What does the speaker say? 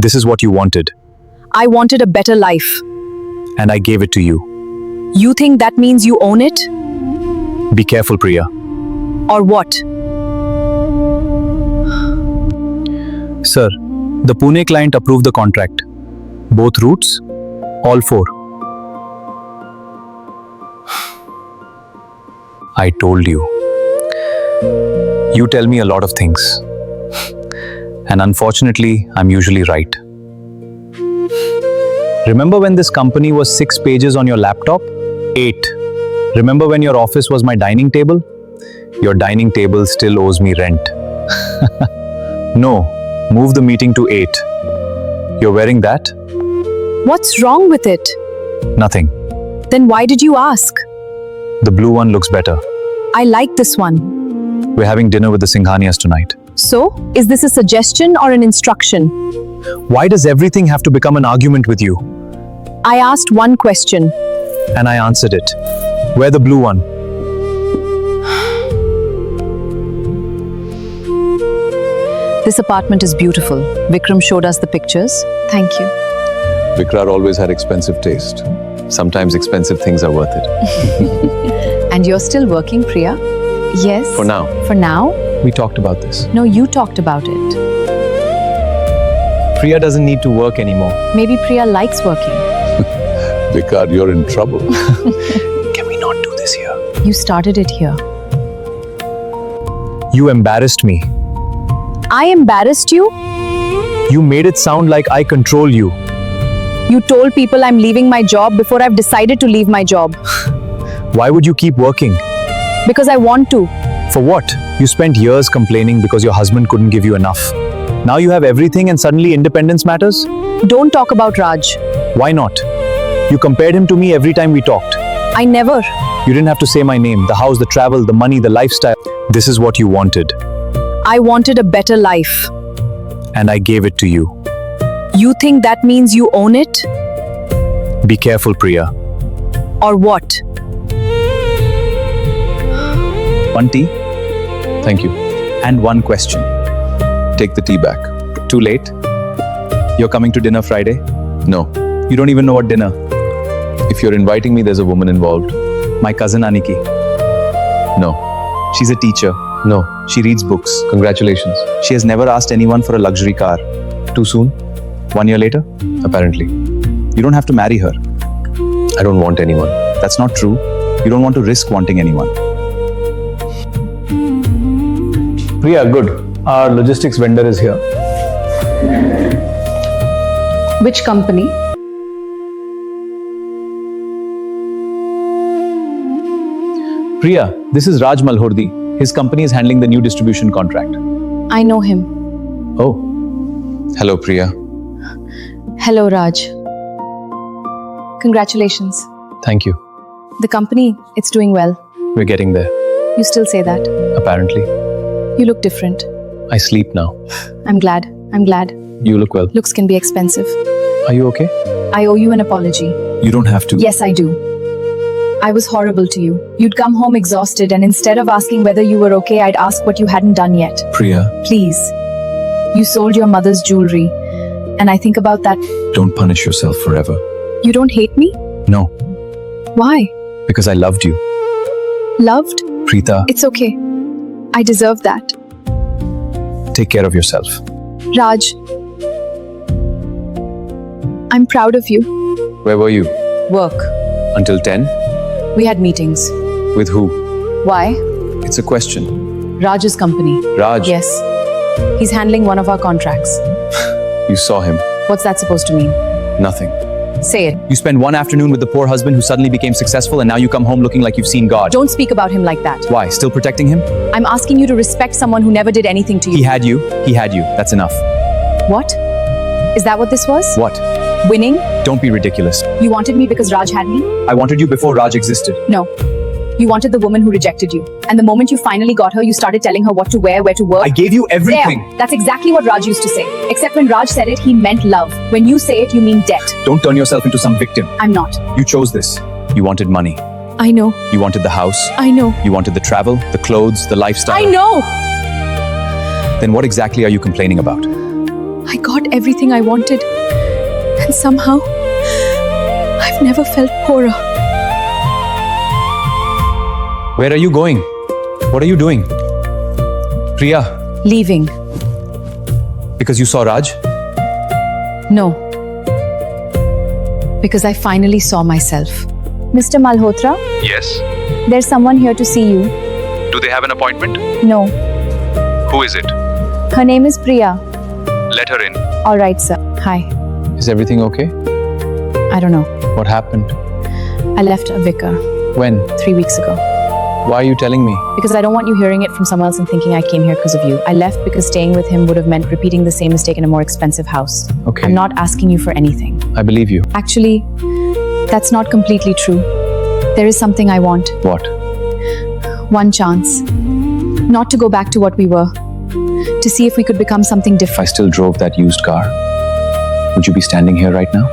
This is what you wanted, I wanted a better life. and I gave it to you. You think that means you own it? Be careful, Priya. Or what? Sir, the Pune client approved the contract. Both routes, all 4. I told you. You tell me a lot of things. And unfortunately, I'm usually right. Remember when this company was 6 pages on your laptop? 8. Remember when your office was my dining table? Your dining table still owes me rent. No, move the meeting to 8. You're wearing that? What's wrong with it? Nothing. Then why did you ask? The blue one looks better. I like this one. We're having dinner with the Singhanias tonight. So, is this a suggestion or an instruction? Why does everything have to become an argument with you? I asked one question. And I answered it. Wear the blue one. This apartment is beautiful. Vikram showed us the pictures. Thank you. Vikrar always had expensive taste. Sometimes expensive things are worth it. And you're still working, Priya? Yes. For now. For now? We talked about this. No, you talked about it. Priya doesn't need to work anymore. Maybe Priya likes working. Vikar, you're in trouble. Can we not do this here? You started it here. You embarrassed me. I embarrassed you? You made it sound like I control you. You told people I'm leaving my job before I've decided to leave my job. Why would you keep working? Because I want to. For what? You spent years complaining because your husband couldn't give you enough. Now you have everything and suddenly independence matters? Don't talk about Raj. Why not? You compared him to me every time we talked. I never. You didn't have to say my name, the house, the travel, the money, the lifestyle. This is what you wanted, I wanted a better life. and I gave it to you. You think that means you own it? Be careful, Priya. Or what? One tea Thank you. and one question. Take the tea back. Too late? You're coming to dinner Friday? No. You don't even know what dinner. If you're inviting me, there's a woman involved. My cousin Aniki. No. She's a teacher. No. She reads books. Congratulations. She has never asked anyone for a luxury car. Too soon? 1 year later? Apparently. You don't have to marry her. I don't want anyone. That's not true. You don't want to risk wanting anyone. Priya, good. Our logistics vendor is here. Which company? Priya, this is Raj Malhordi. His company is handling the new distribution contract. I know him. Oh, Hello, Priya. Hello, Raj. Congratulations. thank you. The company, it's doing well. We're getting there, You still say that. apparently. You look different. I sleep now. I'm glad. I'm glad. You look well. Looks can be expensive. Are you okay? I owe you an apology. You don't have to. Yes, I do. I was horrible to you. You'd come home exhausted, and instead of asking whether you were okay, I'd ask what you hadn't done yet. Priya, Please. You sold your mother's jewelry, and I think about that. don't punish yourself forever. You don't hate me? No, Why? because I loved you. Loved? Preeta, It's okay. I deserve that. take care of yourself. Raj, I'm proud of you. Where were you? Work. Until 10? We had meetings. With who? Why? It's a question. Raj's company. Raj, Yes. He's handling one of our contracts. you saw him. What's that supposed to mean? Nothing. Say it. You spend one afternoon with the poor husband who suddenly became successful, and now you come home looking like you've seen God. Don't speak about him like that. Why? Still protecting him? I'm asking you to respect someone who never did anything to you. He had you. He had you. That's enough. What? Is that what this was? What? Winning? Don't be ridiculous. You wanted me because Raj had me? I wanted you before Raj existed. No. You wanted the woman who rejected you. And the moment you finally got her, you started telling her what to wear, where to work. I gave you everything. There. That's exactly what Raj used to say. Except when Raj said it, he meant love. When you say it, you mean debt. Don't turn yourself into some victim. I'm not. You chose this. You wanted money. I know. You wanted the house. I know. You wanted the travel, the clothes, the lifestyle. I know! Then what exactly are you complaining about? I got everything I wanted. And somehow, I've never felt poorer. Where are you going? What are you doing? Priya, Leaving. because you saw Raj? No. Because I finally saw myself. Mr. Malhotra, Yes. there's someone here to see you. Do they have an appointment? No. Who is it? Her name is Priya. Let her in. All right, sir. Hi. Is everything okay? I don't know. What happened? I left a vicar When? 3 weeks ago. Why are you telling me? Because I don't want you hearing it from someone else and thinking I came here because of you. I left because staying with him would have meant repeating the same mistake in a more expensive house. Okay. I'm not asking you for anything. I believe you. Actually, that's not completely true. There is something I want. What? One chance. Not to go back to what we were. To see if we could become something If I different. still drove that used car, would you be standing here right now?